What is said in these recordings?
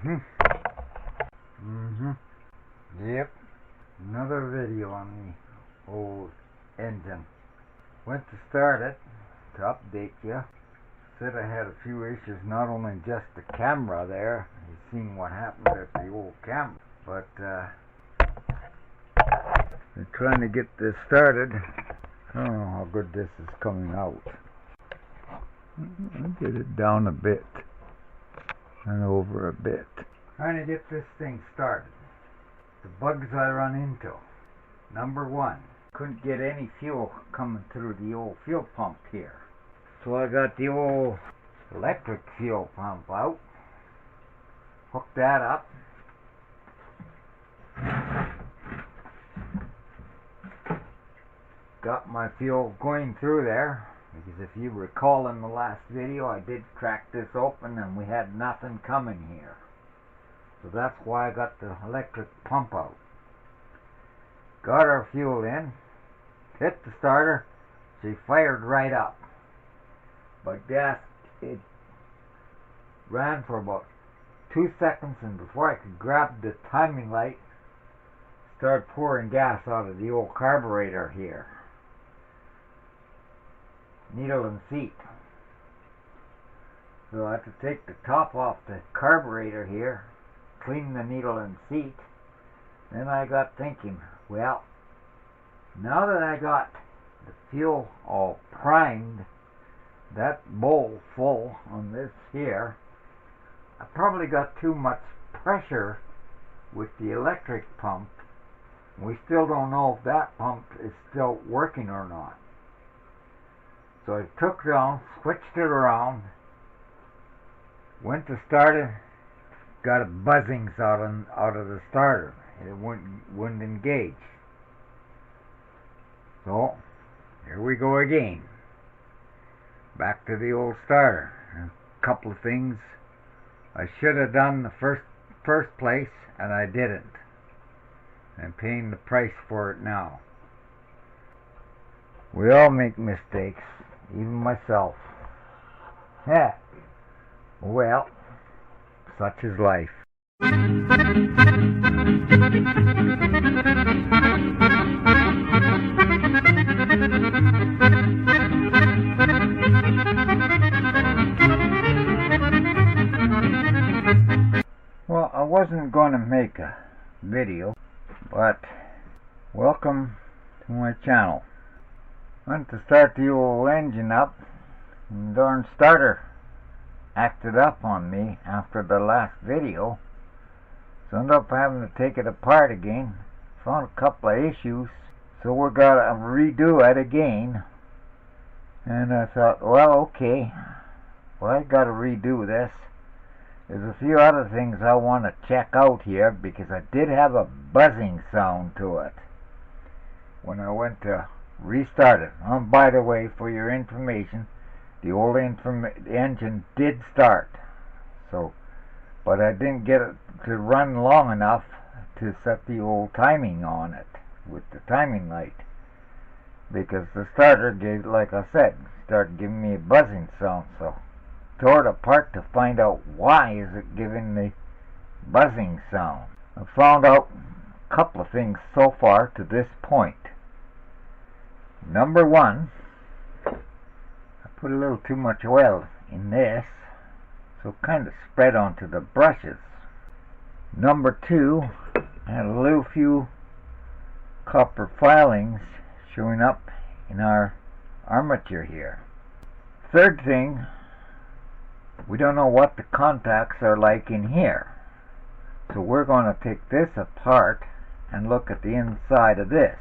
Yep. Another video on the old engine. Went to start it to update you. Said I had a few issues, not only just the camera there. You seen what happened at the old camera, but they're trying to get this started. I don't know how good this is coming out. I'll get it down a bit and over a bit. Trying to get this thing started. The bugs I run into. Number one, couldn't get any fuel coming through the old fuel pump here. So I got the old electric fuel pump out. Hooked that up. Got my fuel going through there. Because if you recall in the last video, I did crack this open and we had nothing coming here. So that's why I got the electric pump out. Got our fuel in, hit the starter, she fired right up. But gas, it ran for about 2 seconds, and before I could grab the timing light, started pouring gas out of the old carburetor here. Needle and seat. So I had to take the top off the carburetor here, clean the needle and seat. Then I got thinking, well, now that I got the fuel all primed, that bowl full on this here, I probably got too much pressure with the electric pump. We still don't know if that pump is still working or not. So I took it down, switched it around, went to start it, got a buzzing sound out of the starter. It wouldn't engage. So here we go again. Back to the old starter. A couple of things I should have done the first place, and I didn't. I'm paying the price for it now. We all make mistakes, even myself. Yeah. Well, such is life. Well, I wasn't going to make a video, but welcome to my channel. Went to start the old engine up, and the darn starter acted up on me after the last video. So I ended up having to take it apart again. Found a couple of issues, so we're gonna redo it again. And I thought, well, okay, well, I gotta redo this. There's a few other things I want to check out here, because I did have a buzzing sound to it when I went to restart it. By the way, for your information, the old engine did start, but I didn't get it to run long enough to set the old timing on it with the timing light, because the starter gave, like I said, started giving me a buzzing sound. So tore it apart to find out why is it giving the buzzing sound. I found out a couple of things so far to this point. Number one, I put a little too much oil in this, so it kind of spread onto the brushes. Number two, I had a little few copper filings showing up in our armature here. Third thing, we don't know what the contacts are like in here. So we're going to take this apart and look at the inside of this.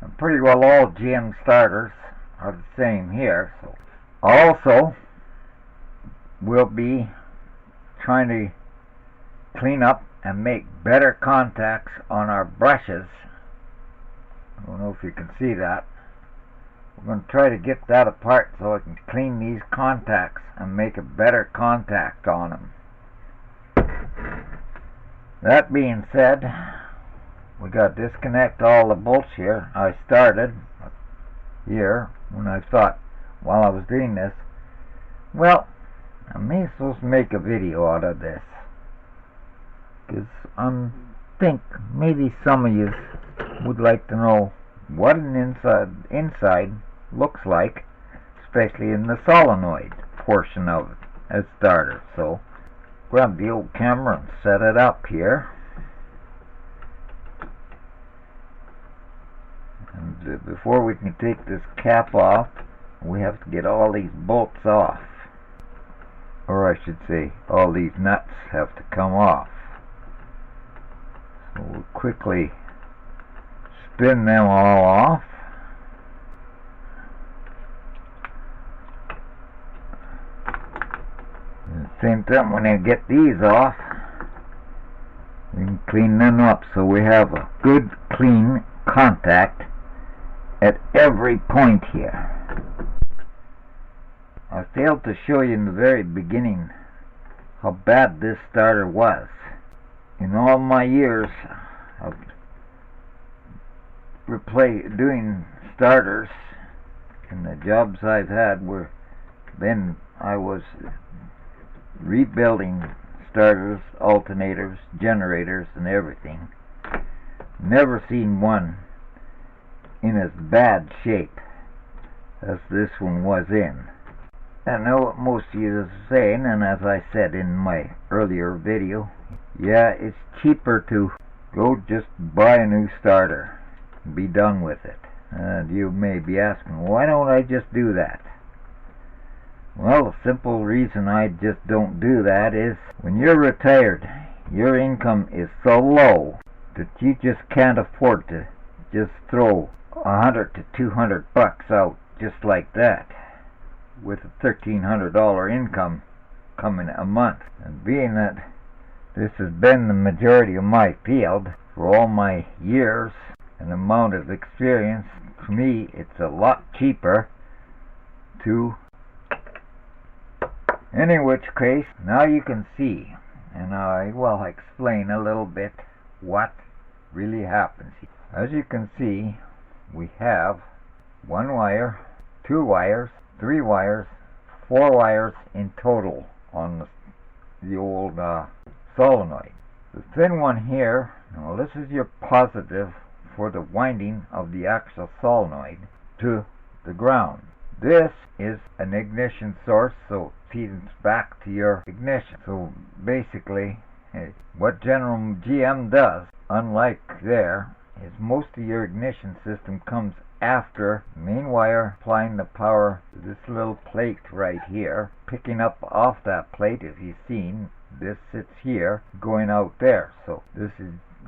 And pretty well all GM starters are the same here. So also, we'll be trying to clean up and make better contacts on our brushes. I don't know if you can see that. We're going to try to get that apart so I can clean these contacts and make a better contact on them. That being said, we got to disconnect all the bolts here. I started here when I thought, while I was doing this, well, I may supposed to make a video out of this. because I think maybe some of you would like to know what an inside looks like, especially in the solenoid portion of it as starter. So grab the old camera and set it up here. And before we can take this cap off, we have to get all these bolts off. Or I should say, all these nuts have to come off. So we'll quickly spin them all off. At the same time, when I get these off, we can clean them up so we have a good clean contact at every point here. I failed to show you in the very beginning how bad this starter was. In all my years of doing starters, and the jobs I've had were then I was rebuilding starters, alternators, generators, and everything. Never seen one in as bad shape as this one was in. I know what most of you are saying, and as I said in my earlier video, yeah, it's cheaper to go just buy a new starter and be done with it. And you may be asking, why don't I just do that? Well, the simple reason I just don't do that is when you're retired, your income is so low that you just can't afford to just throw $100 to $200 out just like that, with a $1,300 income coming a month. And being that this has been the majority of my field for all my years and amount of experience, to me it's a lot cheaper to. In which case, now you can see, and I will explain a little bit what really happens. As you can see, we have 1 wire, 2 wires, 3 wires, 4 wires in total on the old solenoid. The thin one here, now this is your positive for the winding of the actual solenoid to the ground. This is an ignition source, so it feeds back to your ignition. So basically, what General GM does, unlike there, is most of your ignition system comes after the main wire applying the power to this little plate right here, picking up off that plate. If you've seen, this sits here, going out there. So this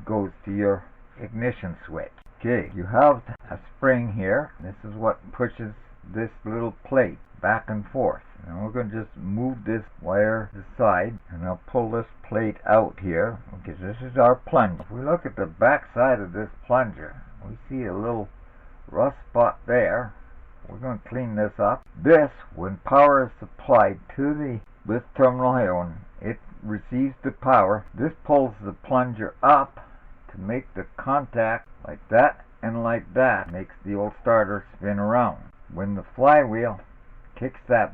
goes to your ignition switch. Okay, you have a spring here. This is what pushes this little plate back and forth. Now we're going to just move this wire aside, and I'll pull this plate out here, because this is our plunger. If we look at the back side of this plunger, we see a little rust spot there. We're going to clean this up. This, when power is supplied to this terminal here, when it receives the power, this pulls the plunger up to make the contact like that and like that. Makes the old starter spin around. When the flywheel kicks that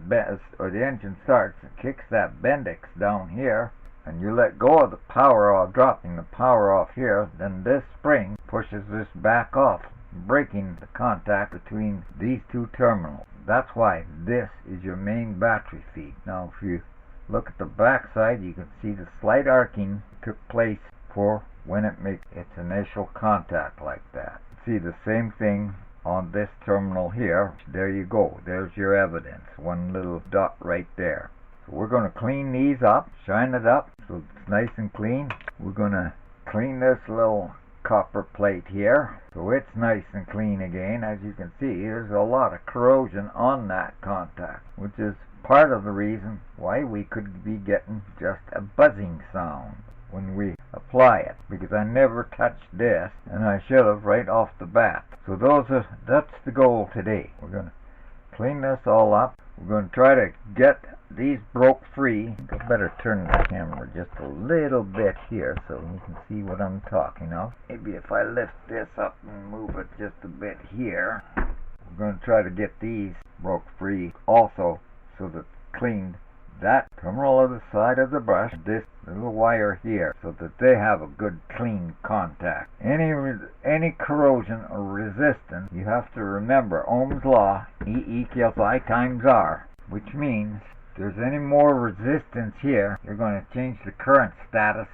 or the engine starts and kicks that bendix down here, and you let go of the power, or dropping the power off here, then this spring pushes this back off, breaking the contact between these two terminals. That's why this is your main battery feed. Now if you look at the back side, you can see the slight arcing took place for when it makes its initial contact like that. See the same thing on this terminal here. There you go. There's your evidence. One little dot right there. So we're going to clean these up, shine it up so it's nice and clean. We're going to clean this little copper plate here so it's nice and clean again. As you can see, there's a lot of corrosion on that contact, which is part of the reason why we could be getting just a buzzing sound when we apply it, because I never touched this, and I should have right off the bat. So that's the goal today. We're going to clean this all up. We're going to try to get these broke free. I better turn the camera just a little bit here so you can see what I'm talking of. Maybe if I lift this up and move it just a bit here. We're going to try to get these broke free also, so that cleaned that terminal of the side of the brush, this little wire here, so that they have a good clean contact. Any corrosion or resistance, you have to remember Ohm's law, E equals I times R, which means if there's any more resistance here, you're going to change the current status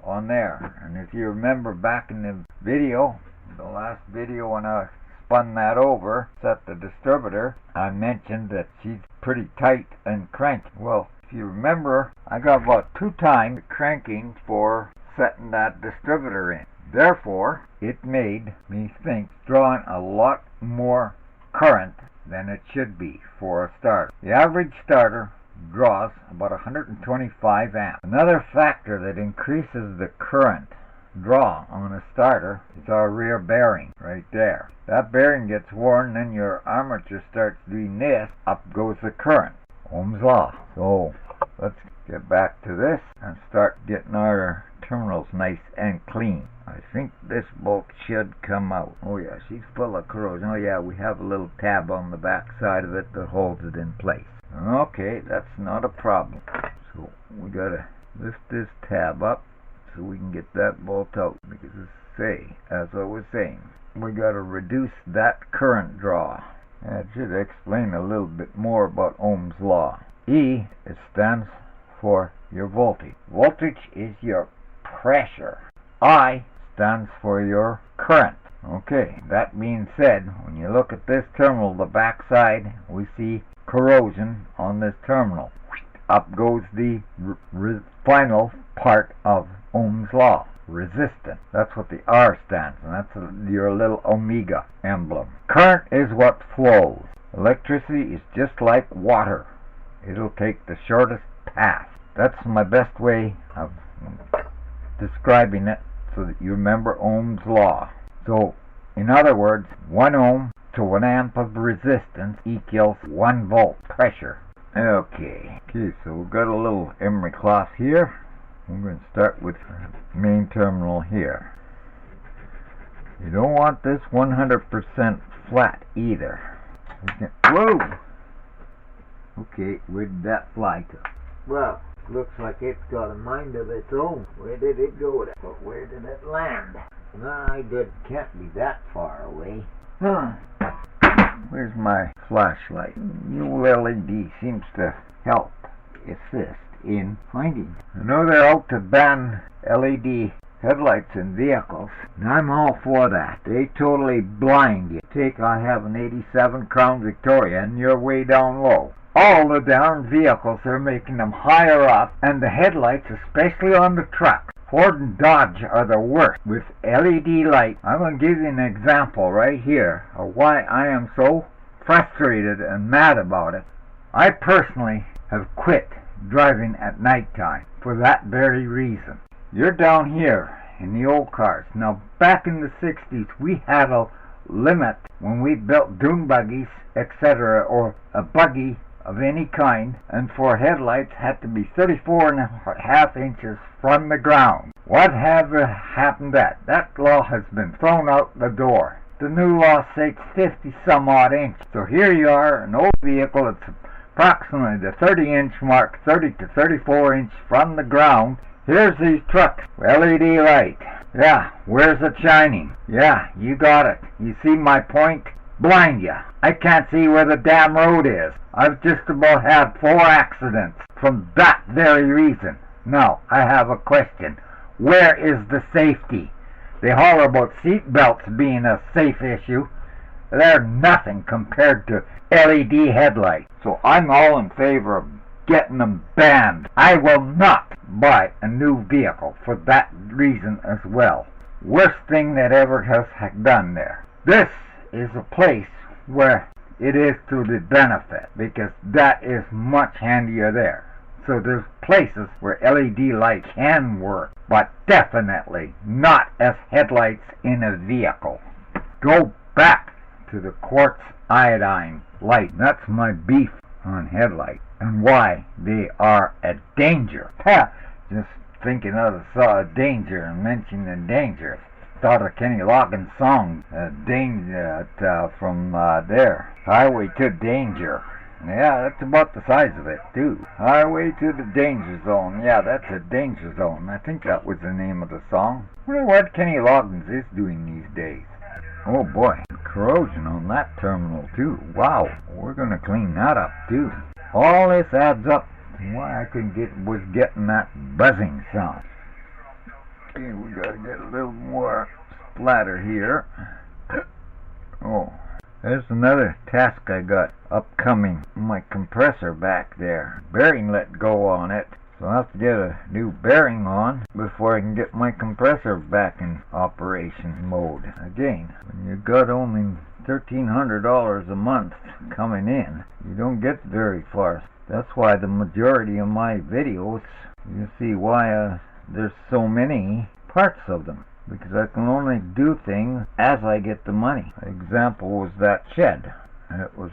on there. And if you remember back in the video, the last video when I spun that over, set the distributor, I mentioned that she's pretty tight and cranky. Well, if you remember, I got about 2 times the cranking for setting that distributor in. Therefore, it made me think drawing a lot more current than it should be for a starter. The average starter draws about 125 amps. Another factor that increases the current draw on a starter is our rear bearing right there. That bearing gets worn, then your armature starts doing this, up goes the current. Ohm's law. So let's get back to this and start getting our terminals nice and clean. I think this bolt should come out. Oh yeah, she's full of corrosion. Oh yeah, we have a little tab on the back side of it that holds it in place. Okay, that's not a problem. So we gotta lift this tab up so we can get that bolt out, because as I was saying, we got to reduce that current draw. That should explain a little bit more about Ohm's law. E, it stands for your voltage. Voltage is your pressure. I stands for your current. Okay, that being said, when you look at this terminal, the back side, we see corrosion on this terminal. Up goes the final part of Ohm's law, resistance. That's what the R stands, and that's your little omega emblem. Current is what flows. Electricity is just like water. It'll take the shortest path. That's my best way of describing it so that you remember Ohm's law. So, in other words, 1 ohm to 1 amp of resistance equals 1 volt pressure. Okay, so we've got a little emery cloth here. We're going to start with the main terminal here. You don't want this 100% flat either. Whoa! Okay, where did that fly to? Well, looks like it's got a mind of its own. Where did it go? But where did it land? My good, can't be that far away. Where's my flashlight? New LED seems to help assist in finding. I know they're out to ban LED headlights in vehicles, and I'm all for that. They totally blind you. I have an 87 Crown Victoria, and you're way down low. All the darn vehicles are making them higher up, and the headlights, especially on the truck, Ford and Dodge are the worst with LED light. I'm going to give you an example right here of why I am so frustrated and mad about it. I personally have quit driving at nighttime for that very reason. You're down here in the old cars. Now, back in the 60s, we had a limit when we built dune buggies, etc., or a buggy of any kind, and for headlights had to be 34.5 inches from the ground. What have happened to that? That law has been thrown out the door. The new law states 50 some odd inches. So here you are, an old vehicle, it's approximately the 30-inch mark, 30 to 34 inch from the ground. Here's these trucks, LED light. Yeah, where's it shining? Yeah, you got it. You see my point? Blind ya. I can't see where the damn road is. I've just about had 4 accidents from that very reason. Now, I have a question. Where is the safety? They holler about seat belts being a safe issue. They're nothing compared to LED headlights. So I'm all in favor of getting them banned. I will not buy a new vehicle for that reason as well. Worst thing that ever has done there. This is a place where it is to the benefit, because that is much handier there. So there's places where LED lights can work, but definitely not as headlights in a vehicle. Go back to the quartz iodine light. That's my beef on headlights and why they are a danger. Just thinking of the danger and mentioning danger. Thought of Kenny Loggins' song, Danger, from there. Highway to Danger. Yeah, that's about the size of it, too. Highway to the Danger Zone. Yeah, that's a danger zone. I think that was the name of the song. I wonder what Kenny Loggins is doing these days. Oh boy, corrosion on that terminal, too. Wow, we're gonna clean that up, too. All this adds up to why I was getting that buzzing sound. Okay, we gotta get a little more splatter here. Oh. There's another task I got upcoming. My compressor back there. Bearing let go on it. So I'll have to get a new bearing on before I can get my compressor back in operation mode. Again, when you got only $1,300 a month coming in, you don't get very far. That's why the majority of my videos, you see why there's so many parts of them. Because I can only do things as I get the money. An example was that shed. And it was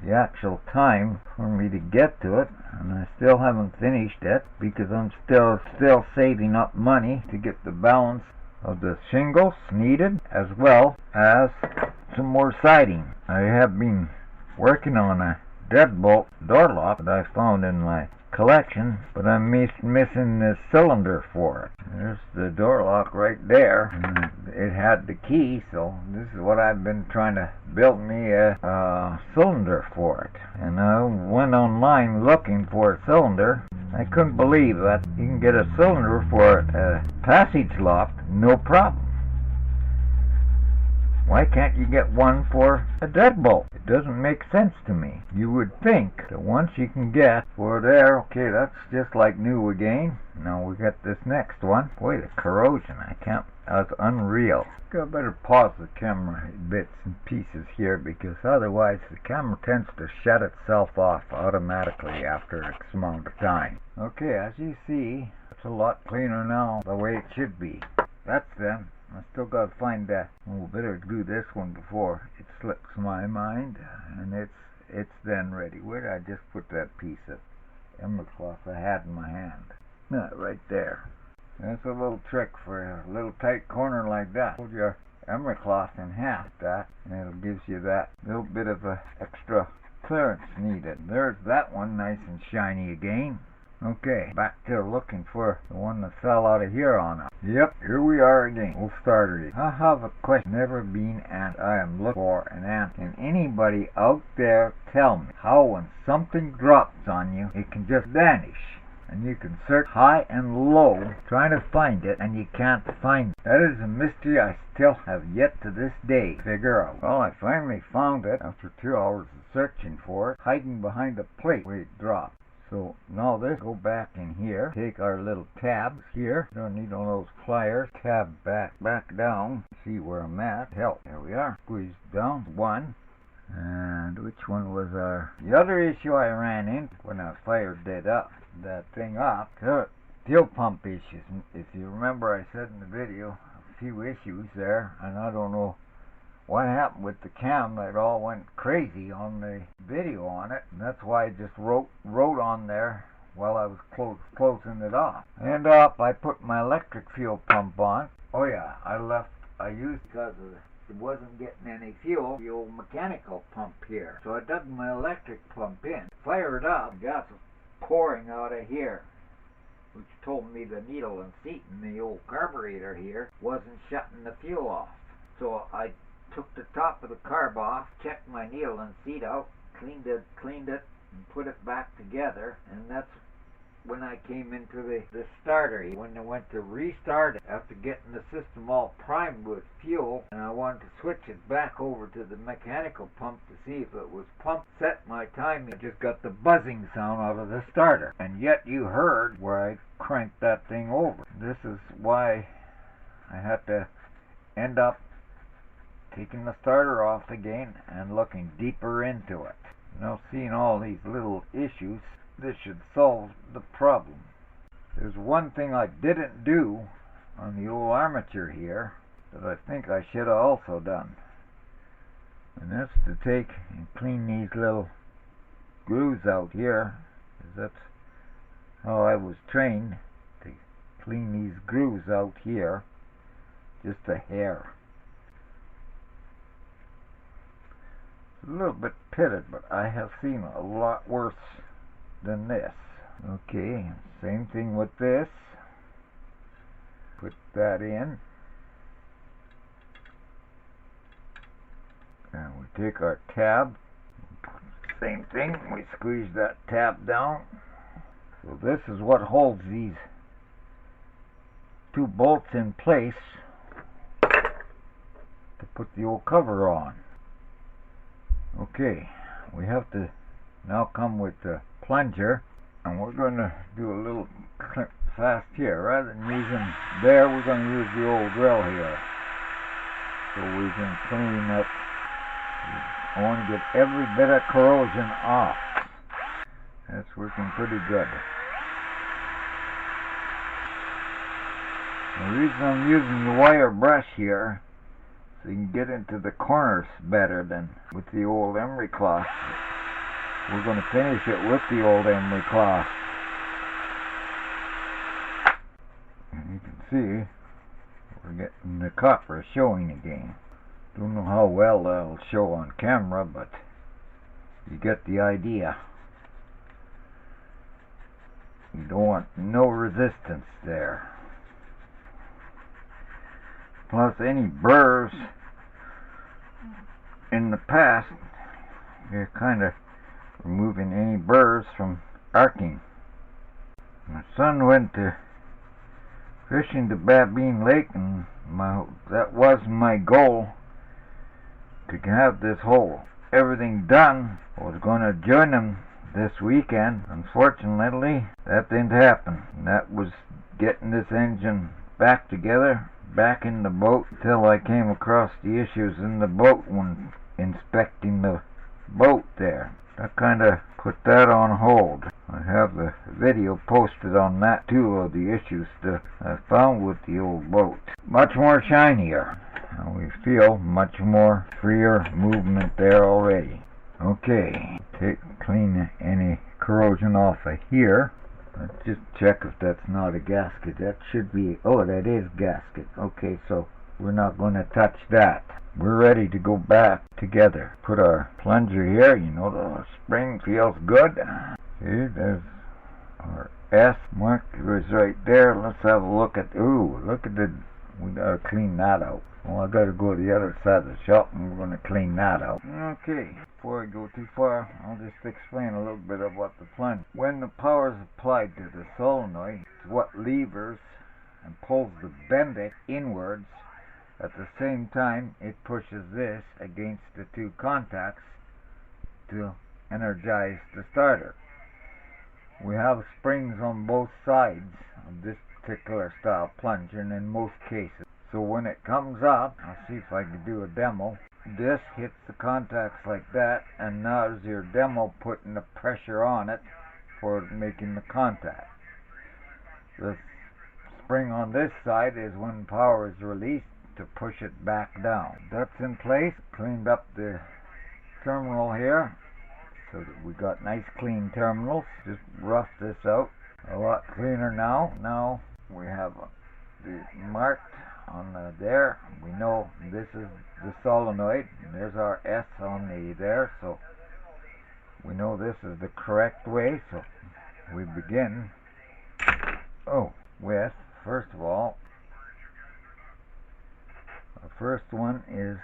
the actual time for me to get to it, and I still haven't finished it because I'm still saving up money to get the balance of the shingles needed, as well as some more siding. I have been working on a deadbolt door lock that I found in my collection, but I'm missing the cylinder for it. There's the door lock right there, and it had the key, so this is what I've been trying to build me a cylinder for it. And I went online looking for a cylinder. I couldn't believe that you can get a cylinder for a passage lock, no problem. Why can't you get one for a deadbolt? It doesn't make sense to me. You would think that once you can get for there, okay, that's just like new again. Now we got this next one. Boy, the corrosion, that's unreal. I better pause the camera in bits and pieces here, because otherwise the camera tends to shut itself off automatically after X amount of time. Okay, as you see, it's a lot cleaner now, the way it should be. That's them. I still gotta find that. We'll better do this one before it slips my mind, and it's then ready. Where did I just put that piece of emerald cloth I had in my hand? Right there. That's a little trick for a little tight corner like that. Hold your emerald cloth in half, and it gives you that little bit of extra clearance needed. There's that one, nice and shiny again. Okay, back to looking for the one that fell out of here on us. Yep, here we are again. We'll start it. I have a question never been asked. I am looking for an answer. Can anybody out there tell me how when something drops on you, it can just vanish? And you can search high and low trying to find it, and you can't find it. That is a mystery I still have yet to this day to figure out. Well, I finally found it after 2 hours of searching for it, hiding behind a plate where it dropped. So now this, go back in here, take our little tabs here, don't need all those pliers, tab back down, see where I'm at, help, there we are, squeeze down, one, and which one was the other issue I ran into when I fired that thing up, fuel pump issues. If you remember, I said in the video, a few issues there, and I don't know what happened with the cam. It all went crazy on the video on it, and that's why I just wrote on there while I was closing it off. I put my electric fuel pump on. Oh yeah, I used, because it wasn't getting any fuel, the old mechanical pump here. So I dug my electric pump in, fired up, gas was pouring out of here, which told me the needle and seat in the old carburetor here wasn't shutting the fuel off. So I took the top of the carb off, checked my needle and seat out, cleaned it, and put it back together, and that's when I came into the starter. When I went to restart it, after getting the system all primed with fuel, and I wanted to switch it back over to the mechanical pump to see if it was pumped, set my timing, I just got the buzzing sound out of the starter. And yet you heard where I cranked that thing over. This is why I had to end up taking the starter off again and looking deeper into it. Now, seeing all these little issues, this should solve the problem. There's one thing I didn't do on the old armature here that I think I should have also done, and that's to take and clean these little grooves out here, because that's how I was trained, to clean these grooves out here, just a hair. a little bit pitted, but I have seen a lot worse than this. Okay, same thing with this. Put that in. And we take our tab. Same thing, we squeeze that tab down. So this is what holds these two bolts in place to put the old cover on. Okay, we have to now come with the plunger, and we're going to do a little clip fast here. Rather than using there, we're going to use the old drill here, so we can clean up. I want to get every bit of corrosion off. That's working pretty good. The reason I'm using the wire brush here, so you can get into the corners better than with the old emery cloth. We're going to finish it with the old emery cloth. And you can see we're getting the copper showing again. Don't know how well that'll show on camera, but you get the idea. You don't want no resistance there. Plus any burrs in the past, you're kind of removing any burrs from arcing. My son went to fishing to Babine Lake, and that was my goal, to have this whole everything done. I was going to join him this weekend. Unfortunately, that didn't happen. And that was getting this engine back together, back in the boat, till I came across the issues in the boat when inspecting the boat there. I kind of put that on hold. I have the video posted on that too, of the issues that I found with the old boat. Much more shinier. And we feel much more freer movement there already. Okay, clean any corrosion off of here. Let's just check if that's not a gasket. That should be, oh, that is gasket. Okay, so we're not going to touch that. We're ready to go back together. Put our plunger here. You know, the spring feels good. See, there's our S mark. It was right there. Let's have a look at, ooh, look at the, we gotta clean that out. Well, I gotta go to the other side of the shop, and we're gonna clean that out. Okay, before I go too far, I'll just explain a little bit about the plunger. When the power is applied to the solenoid, it's what levers and pulls the bendix inwards. At the same time, it pushes this against the two contacts to energize the starter. We have springs on both sides of this particular style plunger, and in most cases. So when it comes up, I'll see if I can do a demo. This hits the contacts like that, and now is your demo putting the pressure on it for making the contact. The spring on this side is when power is released to push it back down. That's in place. Cleaned up the terminal here so that we got nice clean terminals. Just rough this out. A lot cleaner now. Now we have the marked on there. We know this is the solenoid. There's our S on the there, so we know this is the correct way. So we begin with, first of all, the first one is,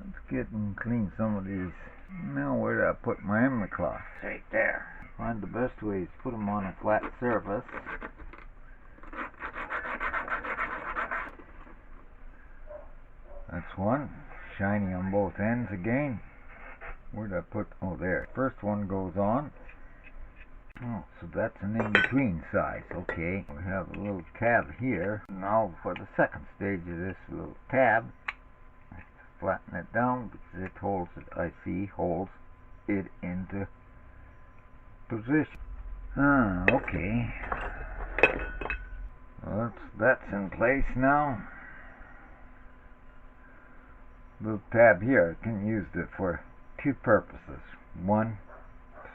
let's get and clean some of these. Now where did I put my emery cloth? Right there. Find the best way is put them on a flat surface. That's one. Shiny on both ends again. Where did I put? Oh, there. First one goes on. Oh, so that's an in-between size. Okay. We have a little tab here. Now for the second stage of this little tab, flatten it down because it holds it, I see, holds it into position. Okay. Well, that's in place now. Little tab here, I can use it for two purposes. One,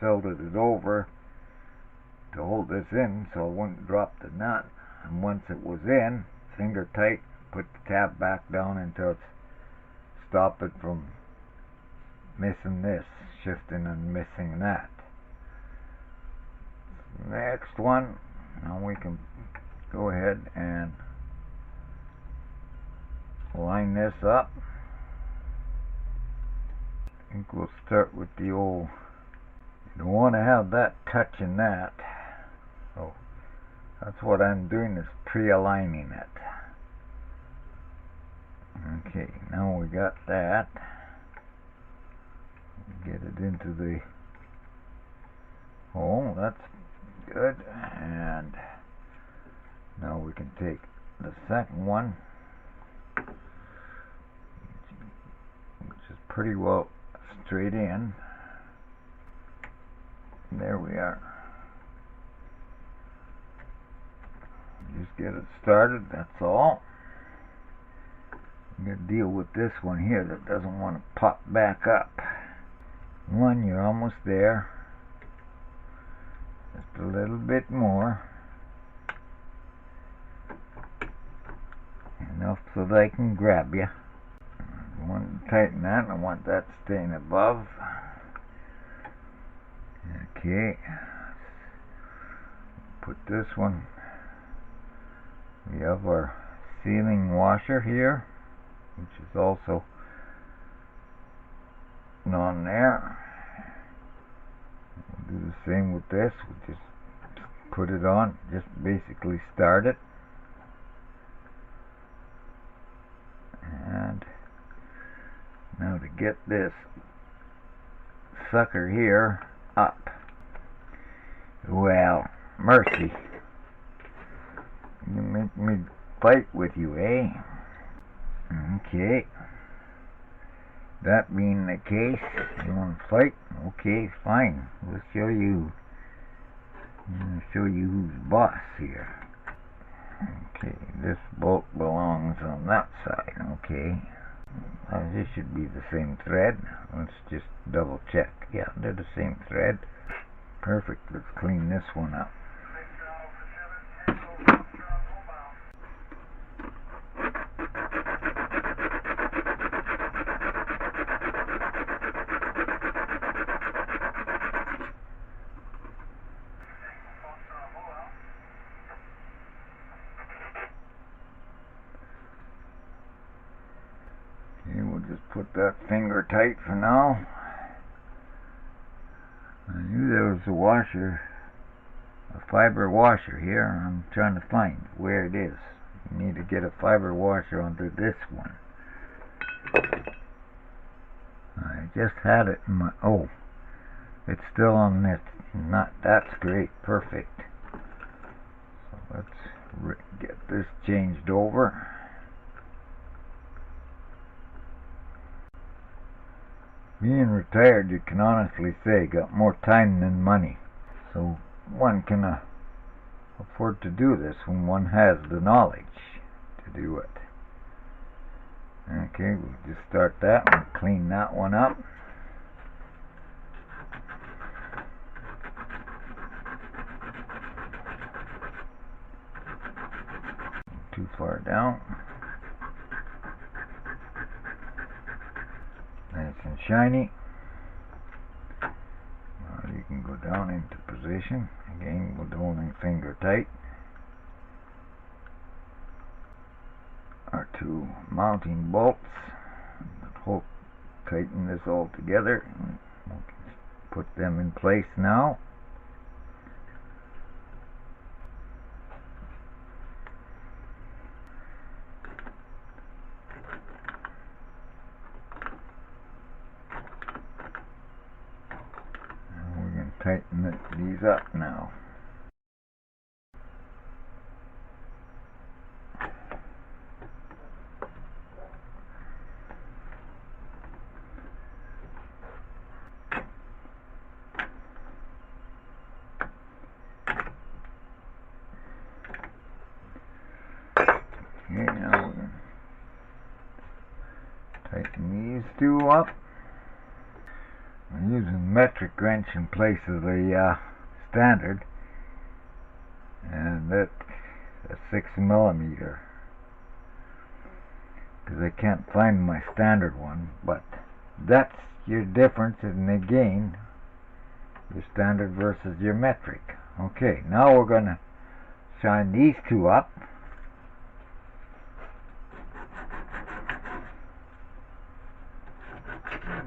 folded it over to hold this in so it wouldn't drop the nut, and once it was in, finger tight, put the tab back down until it's stop it from missing this, shifting and missing that. Next one, now we can go ahead and line this up. I think we'll start with the old, you don't want to have that touching that, so that's what I'm doing, is pre-aligning it. Okay, now we got that. Get it into the hole, that's good. And now we can take the second one, which is pretty well straight in. There we are. Just get it started, that's all. I'm going to deal with this one here that doesn't want to pop back up. One, you're almost there. Just a little bit more. Enough so that I can grab you. I want to tighten that. I want that staying above. Okay. Put this one. We have our sealing washer here, which is also on there. We'll do the same with this. We'll just put it on, just basically start it. And now to get this sucker here up. Well, mercy. You make me fight with you, eh? Okay. That being the case, you want to fight? Okay, fine. We'll show you. I'm going to show you who's boss here. Okay, this bolt belongs on that side. Okay. This should be the same thread. Let's just double check. Yeah, they're the same thread. Perfect. Let's clean this one up. Okay, we'll just put that finger tight for now. I knew there was a washer, a fiber washer here. I'm trying to find where it is. You need to get a fiber washer onto this one. I just had it in my, oh, it's still on this. Not, that's great, perfect. So let's get this changed over. Being retired, you can honestly say, got more time than money. So one can afford to do this when one has the knowledge to do it. Okay, we'll just start that one, clean that one up. Too far down. Nice and shiny. Now you can go down into position. Again, with holding finger tight. Our two mounting bolts. We'll tighten this all together. We'll put them in place now. Tighten these up now. Okay, now we're going to tighten these two up. I'm using metric wrench in place of the standard, and that's a 6mm, because I can't find my standard one, but That's your difference in the gain, your standard versus your metric. Okay, now we're going to shine these two up.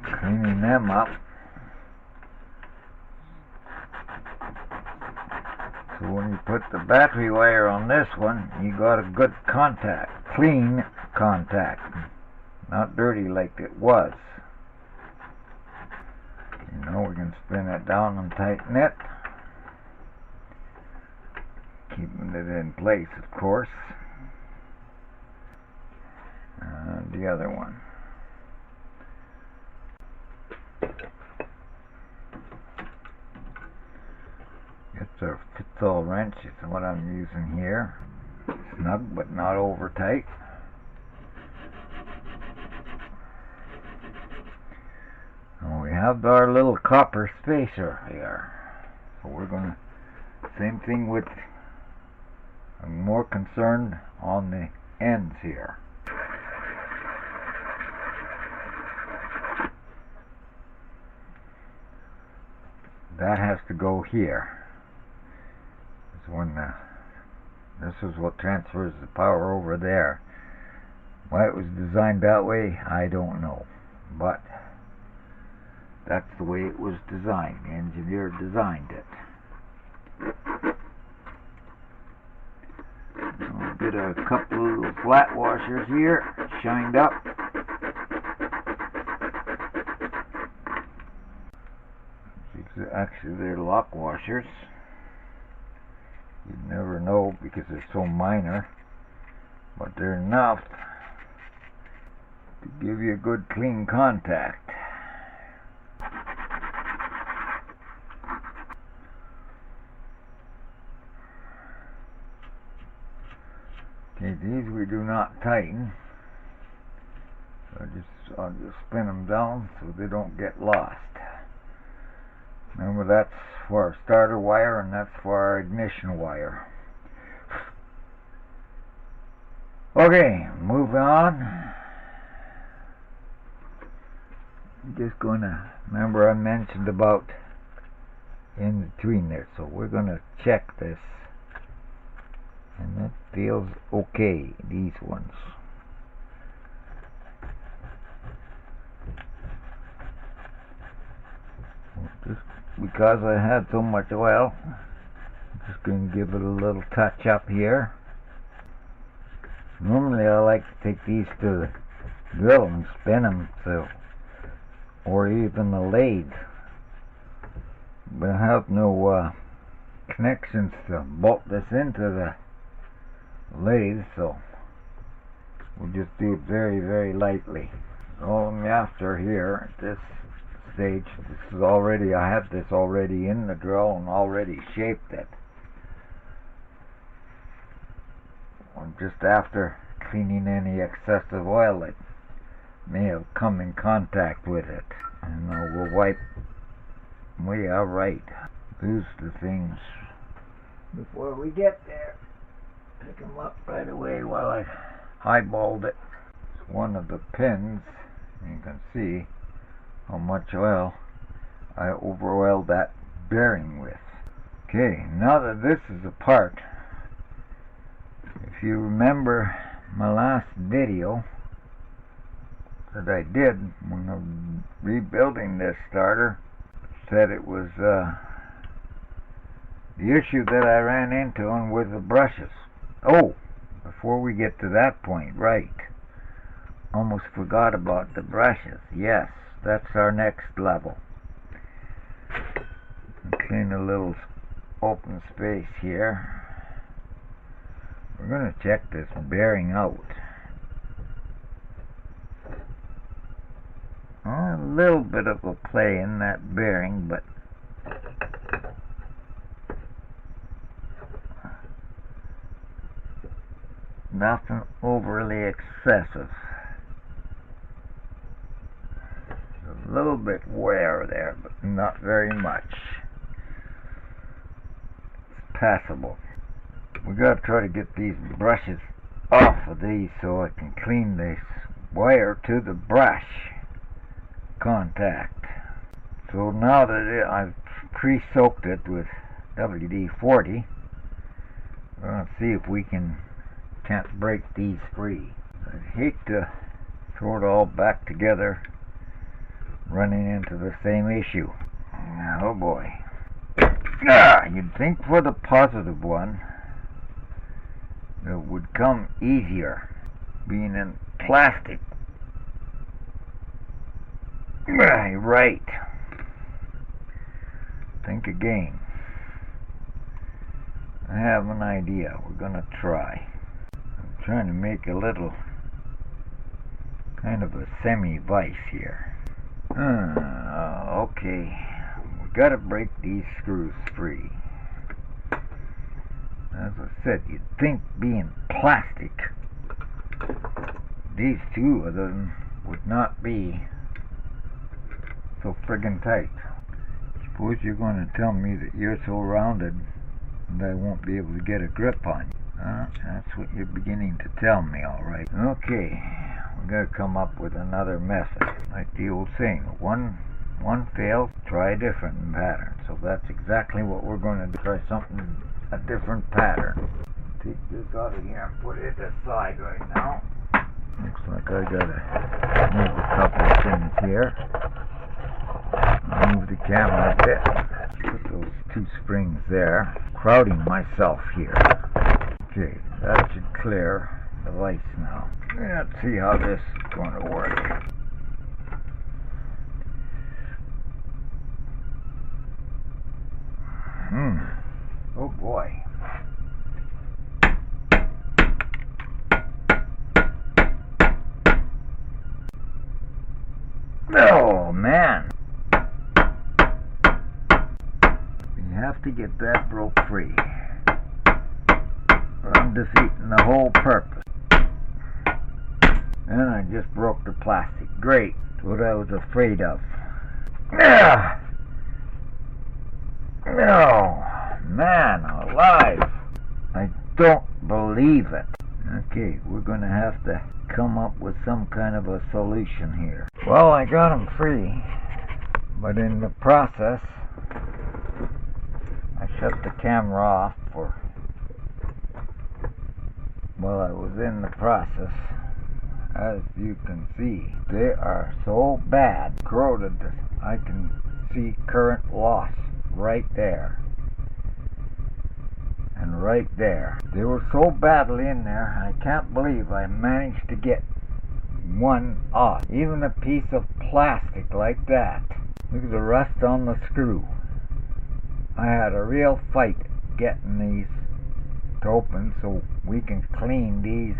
Cleaning them up. So when you put the battery wire on this one, you got a good contact, clean contact, not dirty like it was. You know, we can spin it down and tighten it, keeping it in place, of course. And the other one. It's a fits-all wrench, is what I'm using here. Snug but not over tight. And we have our little copper spacer here. So we're going to, same thing with, I'm more concerned on the ends here. That has to go here. When this is what transfers the power over there. Why it was designed that way, I don't know, but that's the way it was designed. The engineer designed it. I'll get a couple of little flat washers here, shined up. Actually, they're lock washers. You never know because they're so minor, but they're enough to give you a good clean contact. Okay, these we do not tighten. So I'll just spin them down so they don't get lost. Remember, that's for our starter wire and that's for our ignition wire. Okay, moving on. I'm just gonna, remember I mentioned about in between there, so we're gonna check this, and it feels okay, these ones. Just because I had so much oil, I'm just going to give it a little touch up here. Normally I like to take these to the drill and spin them, so, or even the lathe, but I have no connections to bolt this into the lathe, so we'll just do it very, very lightly. All I'm after here at this stage, this is already, I have this already in the drill and already shaped it. I'm just after cleaning any excessive oil that may have come in contact with it, and we'll wipe way out right. Lose the things before we get there. Pick them up right away while I eyeballed it. It's one of the pins. You can see how much oil I over-oiled that bearing with. Okay, now that this is apart, if you remember my last video that I did when I was rebuilding this starter, said it was the issue that I ran into with the brushes. Oh, before we get to that point, right, almost forgot about the brushes. Yes, that's our next level. Clean a little open space here. We're going to check this bearing out. A little bit of a play in that bearing, but nothing overly excessive. A little bit wear there, but not very much. It's passable. We gotta try to get these brushes off of these so I can clean this wire to the brush. contact. So now that I've pre-soaked it with WD-40, we're going to see if we can't break these free. I'd hate to throw it all back together running into the same issue. Oh boy. You'd think for the positive one it would come easier, being in plastic. Right. Think again. I have an idea. We're gonna try. I'm trying to make a little kind of a semi-vise here. Okay. We gotta break these screws free. As I said, you'd think being plastic, these two of them would not be so friggin' tight. Suppose you're going to tell me that you're so rounded that I won't be able to get a grip on you. That's what you're beginning to tell me, alright. Okay, we gotta come up with another method. Like the old saying, one fails, try a different pattern. So that's exactly what we're going to do. Try something, a different pattern. Take this out of here and put it aside right now. Looks like I gotta move a couple of things here. Move the camera a bit. Put those two springs there. Crowding myself here. Okay, that should clear the vise now. Let's see how this is going to work. Oh boy. Oh man. You have to get that broke free, or I'm defeating the whole purpose. And I just broke the plastic. Great. That's what I was afraid of. Oh, man alive. I don't believe it. Okay, we're going to have to come up with some kind of a solution here. Well, I got them free, but in the process, I shut the camera off while I was in the process. As you can see, they are so bad, corroded, that I can see current loss right there. And right there. They were so badly in there, I can't believe I managed to get one off. Even a piece of plastic like that. Look at the rust on the screw. I had a real fight getting these to open so we can clean these